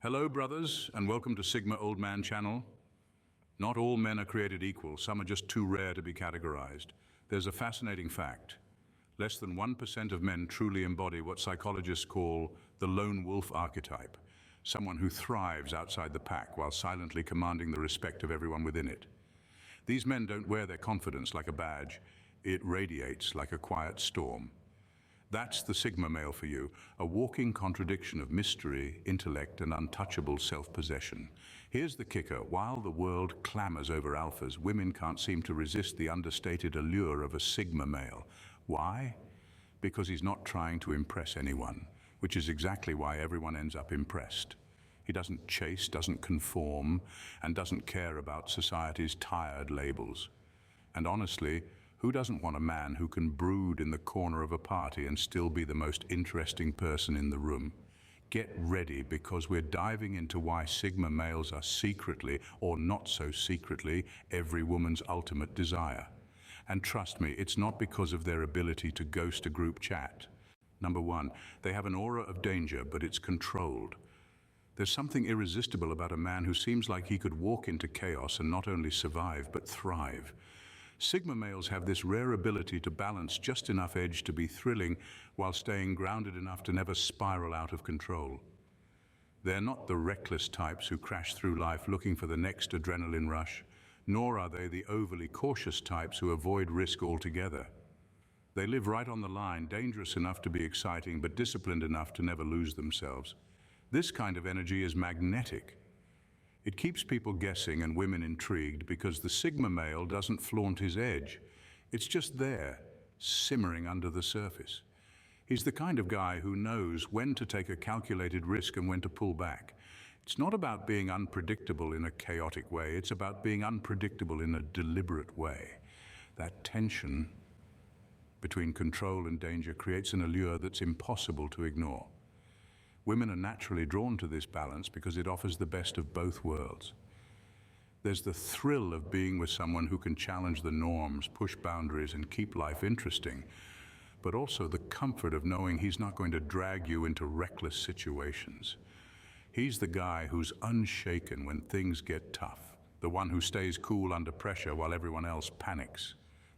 Hello, brothers, and welcome to Sigma Old Man Channel. Not all men are created equal. Some are just too rare to be categorized. There's a fascinating fact. Less than 1% of men truly embody what psychologists call the lone wolf archetype, someone who thrives outside the pack while silently commanding the respect of everyone within it. These men don't wear their confidence like a badge. It radiates like a quiet storm. That's the Sigma male for you, a walking contradiction of mystery, intellect, and untouchable self-possession. Here's the kicker. While the world clamors over alphas, women can't seem to resist the understated allure of a Sigma male. Why? Because he's not trying to impress anyone, which is exactly why everyone ends up impressed. He doesn't chase, doesn't conform, and doesn't care about society's tired labels. And honestly, who doesn't want a man who can brood in the corner of a party and still be the most interesting person in the room? Get ready, because we're diving into why Sigma males are secretly, or not so secretly, every woman's ultimate desire. And trust me, it's not because of their ability to ghost a group chat. Number one, they have an aura of danger, but it's controlled. There's something irresistible about a man who seems like he could walk into chaos and not only survive, but thrive. Sigma males have this rare ability to balance just enough edge to be thrilling while staying grounded enough to never spiral out of control. They're not the reckless types who crash through life looking for the next adrenaline rush, nor are they the overly cautious types who avoid risk altogether. They live right on the line, dangerous enough to be exciting, but disciplined enough to never lose themselves. This kind of energy is magnetic. It keeps people guessing and women intrigued because the Sigma male doesn't flaunt his edge. It's just there, simmering under the surface. He's the kind of guy who knows when to take a calculated risk and when to pull back. It's not about being unpredictable in a chaotic way, it's about being unpredictable in a deliberate way. That tension between control and danger creates an allure that's impossible to ignore. Women are naturally drawn to this balance because it offers the best of both worlds. There's the thrill of being with someone who can challenge the norms, push boundaries, and keep life interesting, but also the comfort of knowing he's not going to drag you into reckless situations. He's the guy who's unshaken when things get tough, the one who stays cool under pressure while everyone else panics.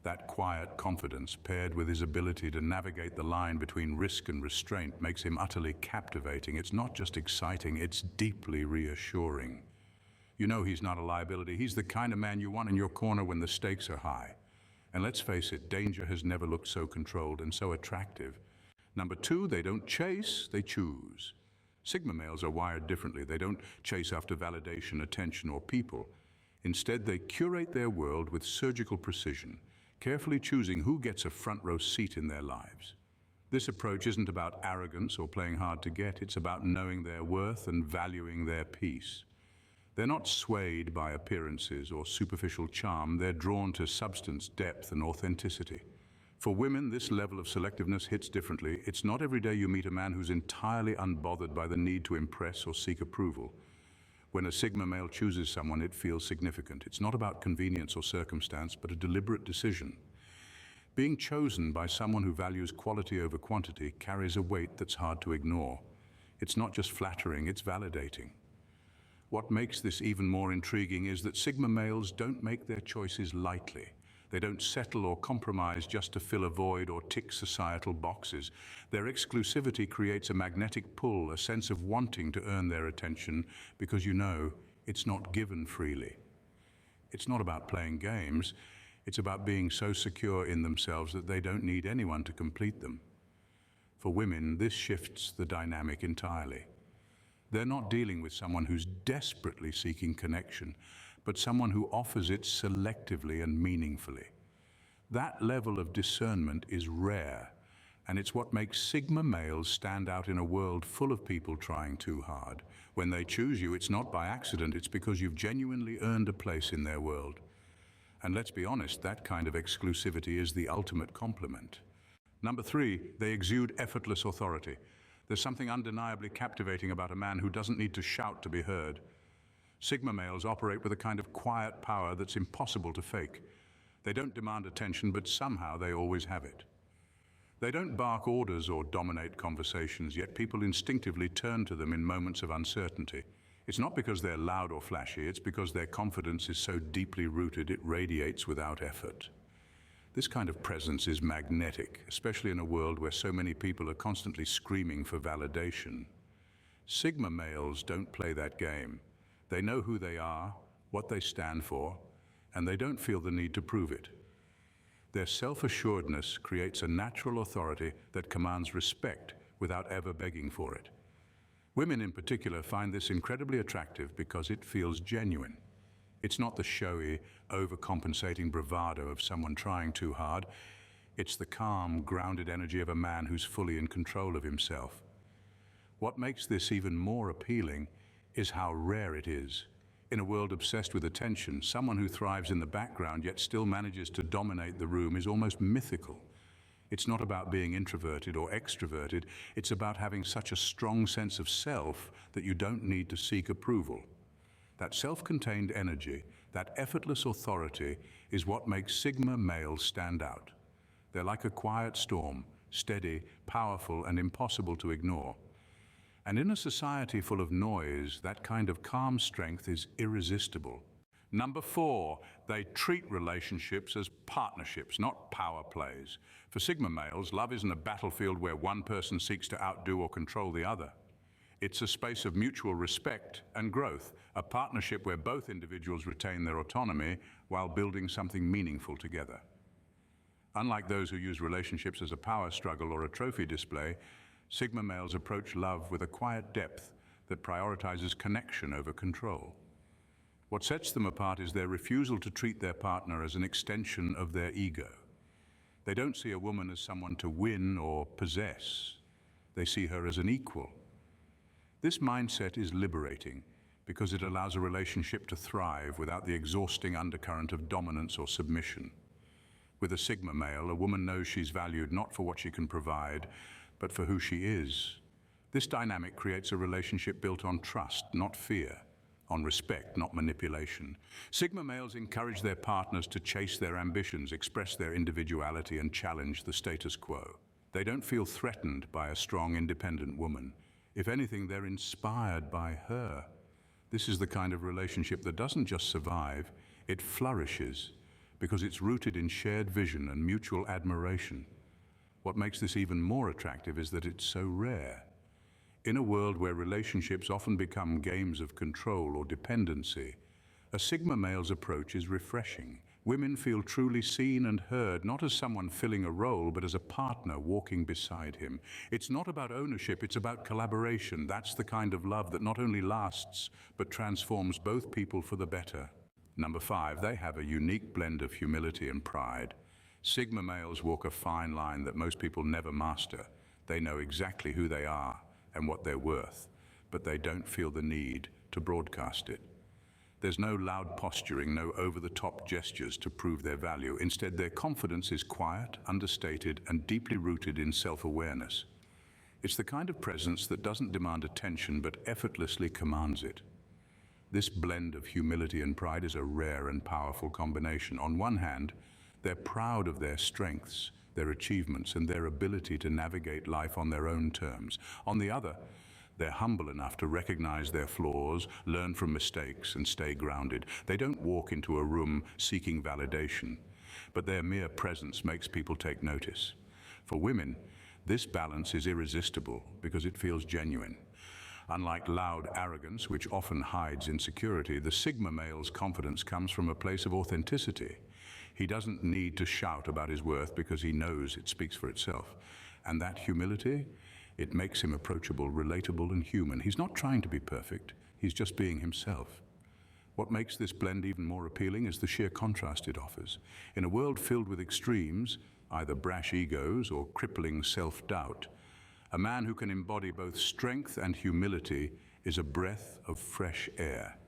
That quiet confidence, paired with his ability to navigate the line between risk and restraint, makes him utterly captivating. It's not just exciting, it's deeply reassuring. You know he's not a liability. He's the kind of man you want in your corner when the stakes are high. And let's face it, danger has never looked so controlled and so attractive. Number two, they don't chase, they choose. Sigma males are wired differently. They don't chase after validation, attention, or people. Instead, they curate their world with surgical precision, carefully choosing who gets a front row seat in their lives. This approach isn't about arrogance or playing hard to get, it's about knowing their worth and valuing their peace. They're not swayed by appearances or superficial charm, they're drawn to substance, depth, and authenticity. For women, this level of selectiveness hits differently. It's not every day you meet a man who's entirely unbothered by the need to impress or seek approval. When a Sigma male chooses someone, it feels significant. It's not about convenience or circumstance, but a deliberate decision. Being chosen by someone who values quality over quantity carries a weight that's hard to ignore. It's not just flattering, it's validating. What makes this even more intriguing is that Sigma males don't make their choices lightly. They don't settle or compromise just to fill a void or tick societal boxes. Their exclusivity creates a magnetic pull, a sense of wanting to earn their attention because you know it's not given freely. It's not about playing games, it's about being so secure in themselves that they don't need anyone to complete them. For women, this shifts the dynamic entirely. They're not dealing with someone who's desperately seeking connection, but someone who offers it selectively and meaningfully. That level of discernment is rare, and it's what makes Sigma males stand out in a world full of people trying too hard. When they choose you, it's not by accident, it's because you've genuinely earned a place in their world. And let's be honest, that kind of exclusivity is the ultimate compliment. Number three, they exude effortless authority. There's something undeniably captivating about a man who doesn't need to shout to be heard. Sigma males operate with a kind of quiet power that's impossible to fake. They don't demand attention, but somehow they always have it. They don't bark orders or dominate conversations, yet people instinctively turn to them in moments of uncertainty. It's not because they're loud or flashy, it's because their confidence is so deeply rooted it radiates without effort. This kind of presence is magnetic, especially in a world where so many people are constantly screaming for validation. Sigma males don't play that game. They know who they are, what they stand for, and they don't feel the need to prove it. Their self-assuredness creates a natural authority that commands respect without ever begging for it. Women in particular find this incredibly attractive because it feels genuine. It's not the showy, overcompensating bravado of someone trying too hard. It's the calm, grounded energy of a man who's fully in control of himself. What makes this even more appealing is how rare it is. In a world obsessed with attention, someone who thrives in the background yet still manages to dominate the room is almost mythical. It's not about being introverted or extroverted, it's about having such a strong sense of self that you don't need to seek approval. That self-contained energy, that effortless authority, is what makes Sigma males stand out. They're like a quiet storm, steady, powerful, and impossible to ignore. And in a society full of noise, that kind of calm strength is irresistible. Number 4, they treat relationships as partnerships, not power plays. For Sigma males, love isn't a battlefield where one person seeks to outdo or control the other. It's a space of mutual respect and growth, a partnership where both individuals retain their autonomy while building something meaningful together. Unlike those who use relationships as a power struggle or a trophy display, Sigma males approach love with a quiet depth that prioritizes connection over control. What sets them apart is their refusal to treat their partner as an extension of their ego. They don't see a woman as someone to win or possess. They see her as an equal. This mindset is liberating because it allows a relationship to thrive without the exhausting undercurrent of dominance or submission. With a Sigma male, a woman knows she's valued not for what she can provide, but for who she is. This dynamic creates a relationship built on trust, not fear, on respect, not manipulation. Sigma males encourage their partners to chase their ambitions, express their individuality, and challenge the status quo. They don't feel threatened by a strong, independent woman. If anything, they're inspired by her. This is the kind of relationship that doesn't just survive, it flourishes, because it's rooted in shared vision and mutual admiration. What makes this even more attractive is that it's so rare. In a world where relationships often become games of control or dependency, a Sigma male's approach is refreshing. Women feel truly seen and heard, not as someone filling a role, but as a partner walking beside him. It's not about ownership, it's about collaboration. That's the kind of love that not only lasts, but transforms both people for the better. Number 5, they have a unique blend of humility and pride. Sigma males walk a fine line that most people never master. They know exactly who they are and what they're worth, but they don't feel the need to broadcast it. There's no loud posturing, no over-the-top gestures to prove their value. Instead, their confidence is quiet, understated, and deeply rooted in self-awareness. It's the kind of presence that doesn't demand attention, but effortlessly commands it. This blend of humility and pride is a rare and powerful combination. On one hand, they're proud of their strengths, their achievements, and their ability to navigate life on their own terms. On the other, they're humble enough to recognize their flaws, learn from mistakes, and stay grounded. They don't walk into a room seeking validation, but their mere presence makes people take notice. For women, this balance is irresistible because it feels genuine. Unlike loud arrogance, which often hides insecurity, the Sigma male's confidence comes from a place of authenticity. He doesn't need to shout about his worth because he knows it speaks for itself. And that humility, it makes him approachable, relatable, and human. He's not trying to be perfect, he's just being himself. What makes this blend even more appealing is the sheer contrast it offers. In a world filled with extremes, either brash egos or crippling self-doubt, a man who can embody both strength and humility is a breath of fresh air.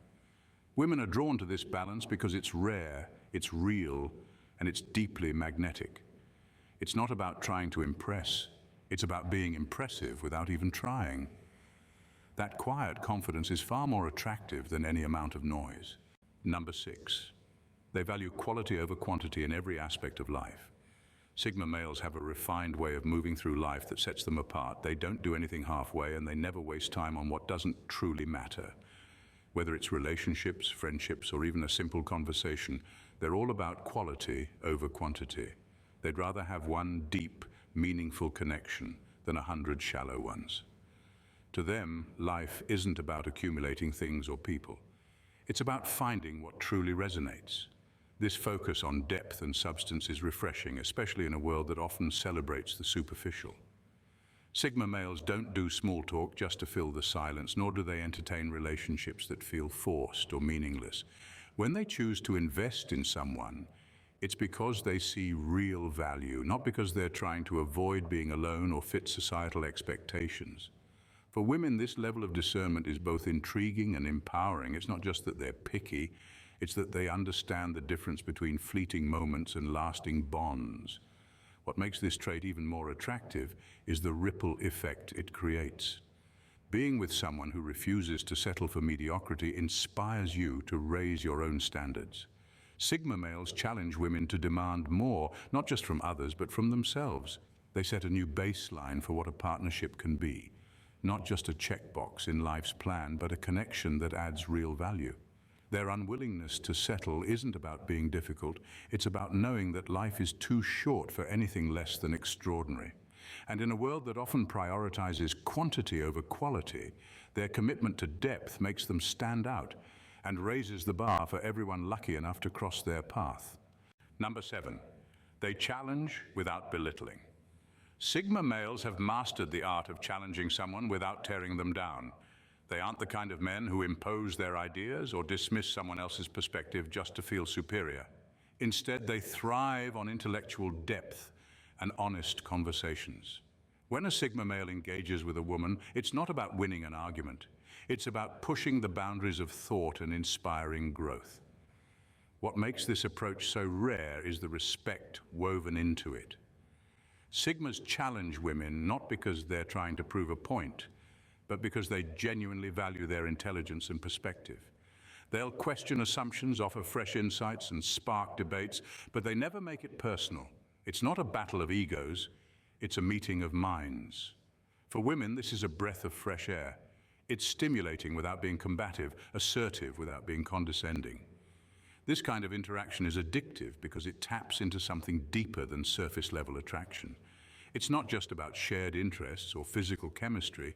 Women are drawn to this balance because it's rare, it's real, and it's deeply magnetic. It's not about trying to impress, it's about being impressive without even trying. That quiet confidence is far more attractive than any amount of noise. Number 6, they value quality over quantity in every aspect of life. Sigma males have a refined way of moving through life that sets them apart. They don't do anything halfway, and they never waste time on what doesn't truly matter. Whether it's relationships, friendships, or even a simple conversation, they're all about quality over quantity. They'd rather have one deep, meaningful connection than 100 shallow ones. To them, life isn't about accumulating things or people. It's about finding what truly resonates. This focus on depth and substance is refreshing, especially in a world that often celebrates the superficial. Sigma males don't do small talk just to fill the silence, nor do they entertain relationships that feel forced or meaningless. When they choose to invest in someone, it's because they see real value, not because they're trying to avoid being alone or fit societal expectations. For women, this level of discernment is both intriguing and empowering. It's not just that they're picky, it's that they understand the difference between fleeting moments and lasting bonds. What makes this trait even more attractive is the ripple effect it creates. Being with someone who refuses to settle for mediocrity inspires you to raise your own standards. Sigma males challenge women to demand more, not just from others, but from themselves. They set a new baseline for what a partnership can be. Not just a checkbox in life's plan, but a connection that adds real value. Their unwillingness to settle isn't about being difficult, it's about knowing that life is too short for anything less than extraordinary. And in a world that often prioritizes quantity over quality, their commitment to depth makes them stand out and raises the bar for everyone lucky enough to cross their path. Number 7, they challenge without belittling. Sigma males have mastered the art of challenging someone without tearing them down. They aren't the kind of men who impose their ideas or dismiss someone else's perspective just to feel superior. Instead, they thrive on intellectual depth and honest conversations. When a Sigma male engages with a woman, it's not about winning an argument. It's about pushing the boundaries of thought and inspiring growth. What makes this approach so rare is the respect woven into it. Sigmas challenge women not because they're trying to prove a point, but because they genuinely value their intelligence and perspective. They'll question assumptions, offer fresh insights, and spark debates, but they never make it personal. It's not a battle of egos, it's a meeting of minds. For women, this is a breath of fresh air. It's stimulating without being combative, assertive without being condescending. This kind of interaction is addictive because it taps into something deeper than surface-level attraction. It's not just about shared interests or physical chemistry,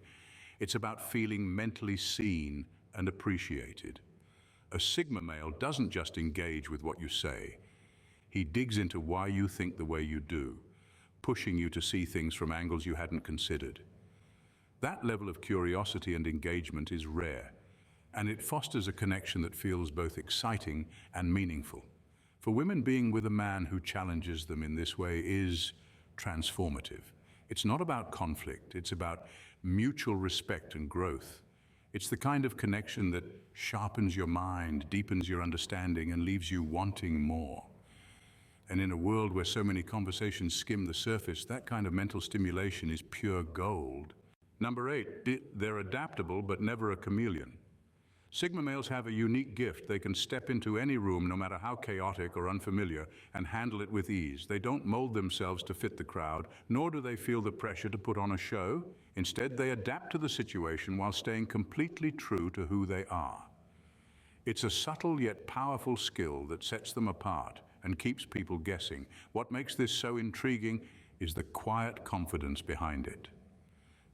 it's about feeling mentally seen and appreciated. A Sigma male doesn't just engage with what you say. He digs into why you think the way you do, pushing you to see things from angles you hadn't considered. That level of curiosity and engagement is rare, and it fosters a connection that feels both exciting and meaningful. For women, being with a man who challenges them in this way is transformative. It's not about conflict, it's about mutual respect and growth. It's the kind of connection that sharpens your mind, deepens your understanding, and leaves you wanting more. And in a world where so many conversations skim the surface, that kind of mental stimulation is pure gold. Number 8, they're adaptable but never a chameleon. Sigma males have a unique gift. They can step into any room, no matter how chaotic or unfamiliar, and handle it with ease. They don't mold themselves to fit the crowd, nor do they feel the pressure to put on a show. Instead, they adapt to the situation while staying completely true to who they are. It's a subtle yet powerful skill that sets them apart and keeps people guessing. What makes this so intriguing is the quiet confidence behind it.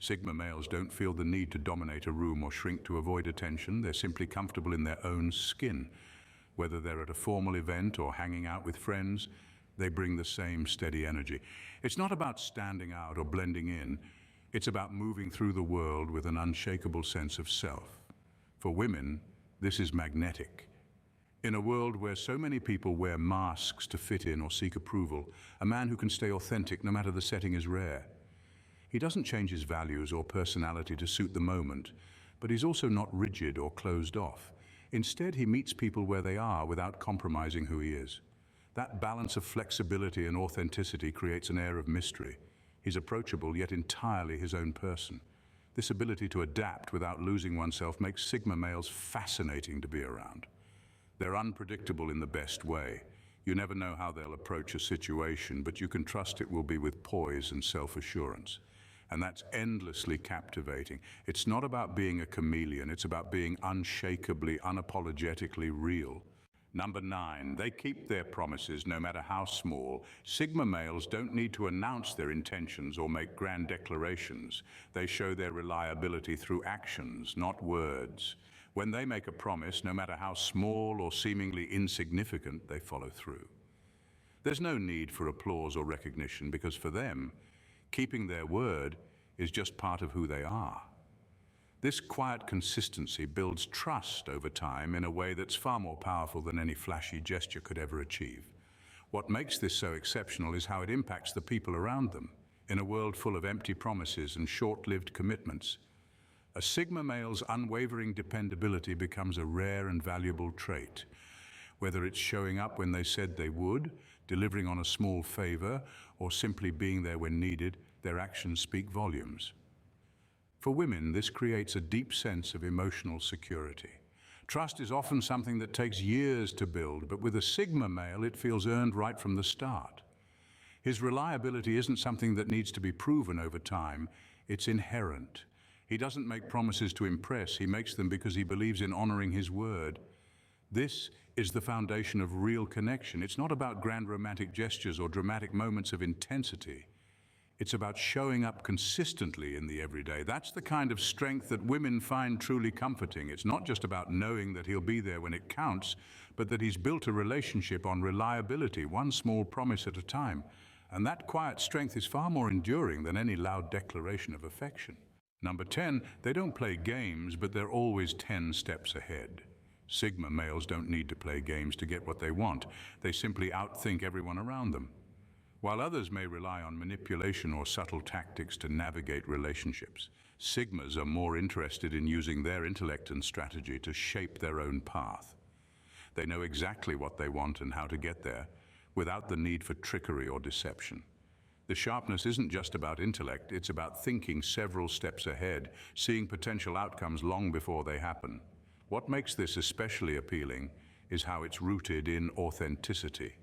Sigma males don't feel the need to dominate a room or shrink to avoid attention. They're simply comfortable in their own skin. Whether they're at a formal event or hanging out with friends, they bring the same steady energy. It's not about standing out or blending in. It's about moving through the world with an unshakable sense of self. For women, this is magnetic. In a world where so many people wear masks to fit in or seek approval, a man who can stay authentic no matter the setting is rare. He doesn't change his values or personality to suit the moment, but he's also not rigid or closed off. Instead, he meets people where they are without compromising who he is. That balance of flexibility and authenticity creates an air of mystery. He's approachable, yet entirely his own person. This ability to adapt without losing oneself makes Sigma males fascinating to be around. They're unpredictable in the best way. You never know how they'll approach a situation, but you can trust it will be with poise and self-assurance. And that's endlessly captivating. It's not about being a chameleon, it's about being unshakably, unapologetically real. Number 9, they keep their promises no matter how small. Sigma males don't need to announce their intentions or make grand declarations. They show their reliability through actions, not words. When they make a promise, no matter how small or seemingly insignificant, they follow through. There's no need for applause or recognition because for them, keeping their word is just part of who they are. This quiet consistency builds trust over time in a way that's far more powerful than any flashy gesture could ever achieve. What makes this so exceptional is how it impacts the people around them. In a world full of empty promises and short-lived commitments, a Sigma male's unwavering dependability becomes a rare and valuable trait. Whether it's showing up when they said they would, delivering on a small favor, or simply being there when needed, their actions speak volumes. For women, this creates a deep sense of emotional security. Trust is often something that takes years to build, but with a Sigma male, it feels earned right from the start. His reliability isn't something that needs to be proven over time, it's inherent. He doesn't make promises to impress, he makes them because he believes in honoring his word. This is the foundation of real connection. It's not about grand romantic gestures or dramatic moments of intensity. It's about showing up consistently in the everyday. That's the kind of strength that women find truly comforting. It's not just about knowing that he'll be there when it counts, but that he's built a relationship on reliability, one small promise at a time. And that quiet strength is far more enduring than any loud declaration of affection. Number 10, they don't play games, but they're always 10 steps ahead. Sigma males don't need to play games to get what they want. They simply outthink everyone around them. While others may rely on manipulation or subtle tactics to navigate relationships, Sigmas are more interested in using their intellect and strategy to shape their own path. They know exactly what they want and how to get there, without the need for trickery or deception. The sharpness isn't just about intellect, it's about thinking several steps ahead, seeing potential outcomes long before they happen. What makes this especially appealing is how it's rooted in authenticity.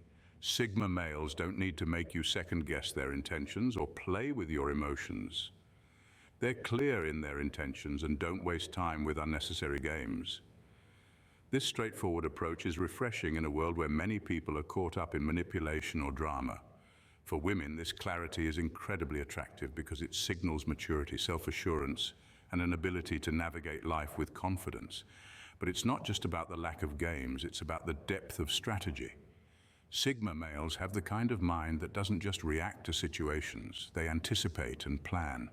Sigma males don't need to make you second-guess their intentions or play with your emotions. They're clear in their intentions and don't waste time with unnecessary games. This straightforward approach is refreshing in a world where many people are caught up in manipulation or drama. For women, this clarity is incredibly attractive because it signals maturity, self-assurance, and an ability to navigate life with confidence. But it's not just about the lack of games, it's about the depth of strategy. Sigma males have the kind of mind that doesn't just react to situations, they anticipate and plan,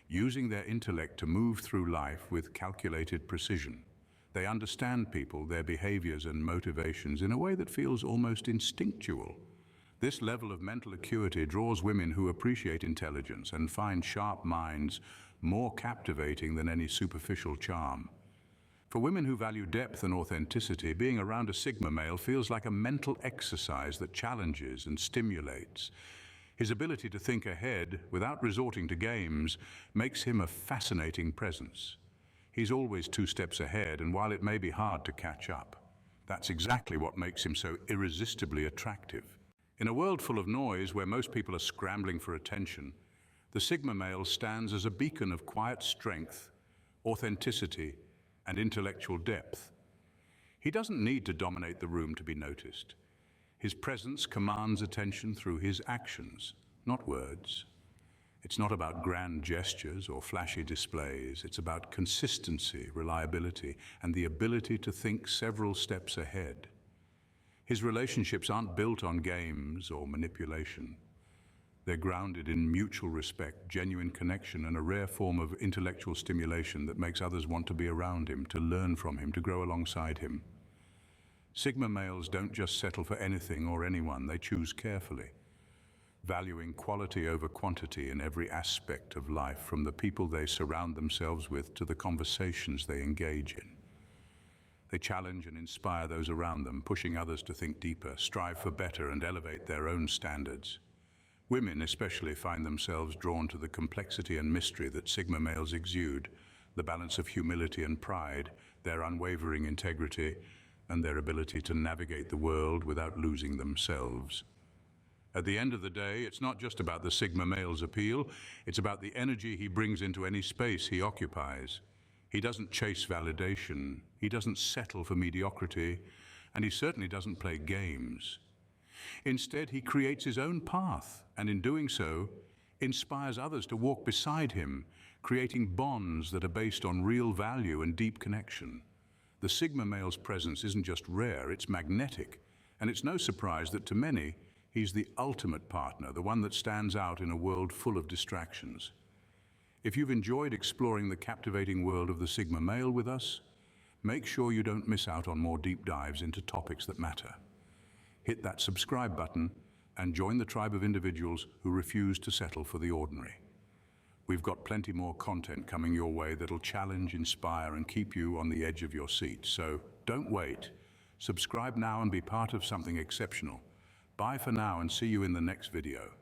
using their intellect to move through life with calculated precision. They understand people, their behaviors and motivations in a way that feels almost instinctual. This level of mental acuity draws women who appreciate intelligence and find sharp minds more captivating than any superficial charm. For women who value depth and authenticity, being around a Sigma male feels like a mental exercise that challenges and stimulates. His ability to think ahead without resorting to games makes him a fascinating presence. He's always 2 steps ahead, and while it may be hard to catch up, that's exactly what makes him so irresistibly attractive. In a world full of noise where most people are scrambling for attention, the Sigma male stands as a beacon of quiet strength, authenticity, and intellectual depth. He doesn't need to dominate the room to be noticed. His presence commands attention through his actions, not words. It's not about grand gestures or flashy displays. It's about consistency, reliability, and the ability to think several steps ahead. His relationships aren't built on games or manipulation. They're grounded in mutual respect, genuine connection, and a rare form of intellectual stimulation that makes others want to be around him, to learn from him, to grow alongside him. Sigma males don't just settle for anything or anyone, they choose carefully, valuing quality over quantity in every aspect of life, from the people they surround themselves with to the conversations they engage in. They challenge and inspire those around them, pushing others to think deeper, strive for better, and elevate their own standards. Women especially find themselves drawn to the complexity and mystery that Sigma males exude, the balance of humility and pride, their unwavering integrity, and their ability to navigate the world without losing themselves. At the end of the day, it's not just about the Sigma male's appeal, it's about the energy he brings into any space he occupies. He doesn't chase validation, he doesn't settle for mediocrity, and he certainly doesn't play games. Instead, he creates his own path, and in doing so, inspires others to walk beside him, creating bonds that are based on real value and deep connection. The Sigma male's presence isn't just rare, it's magnetic, and it's no surprise that to many, he's the ultimate partner, the one that stands out in a world full of distractions. If you've enjoyed exploring the captivating world of the Sigma male with us, make sure you don't miss out on more deep dives into topics that matter. Hit that subscribe button and join the tribe of individuals who refuse to settle for the ordinary. We've got plenty more content coming your way that'll challenge, inspire, and keep you on the edge of your seat. So don't wait. Subscribe now and be part of something exceptional. Bye for now and see you in the next video.